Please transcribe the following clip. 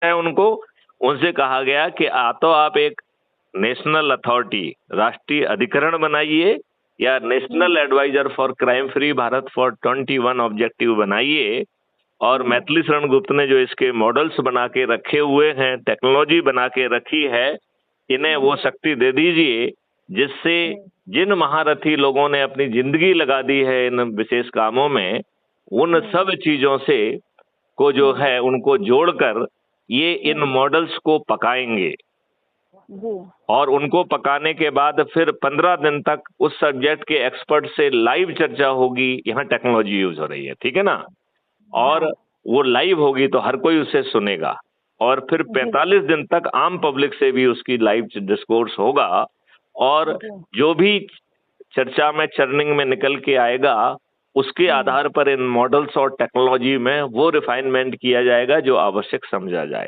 है उनको, उनसे कहा गया कि तो आप एक नेशनल अथॉरिटी, राष्ट्रीय अधिकरण बनाइए, या national adviser for crime free Bharat for 21 objective बनाइए, और मैथिली शरण गुप्त ने जो इसके मॉडल्स बना के रखे हुए हैं, टेक्नोलॉजी बना के रखी है, इन्हें वो शक्ति दे दीजिए जिससे जिन महारथी लोगों ने अपनी जिंदगी लगा दी है इन विशेष कामों में, उन सब चीजों से को जो है उनको जोड़कर ये इन मॉडल्स को पकाएंगे, और उनको पकाने के बाद फिर 15 दिन तक उस सब्जेक्ट के एक्सपर्ट से लाइव चर्चा होगी। यहाँ टेक्नोलॉजी यूज हो रही है, ठीक है ना, और वो लाइव होगी तो हर कोई उसे सुनेगा, और फिर 45 दिन तक आम पब्लिक से भी उसकी लाइव डिस्कोर्स होगा, और जो भी चर्चा में चर्निंग में निकल के आएगा उसके आधार पर इन मॉडल्स और टेक्नोलॉजी में वो रिफाइनमेंट किया जाएगा जो आवश्यक समझा जाएगा।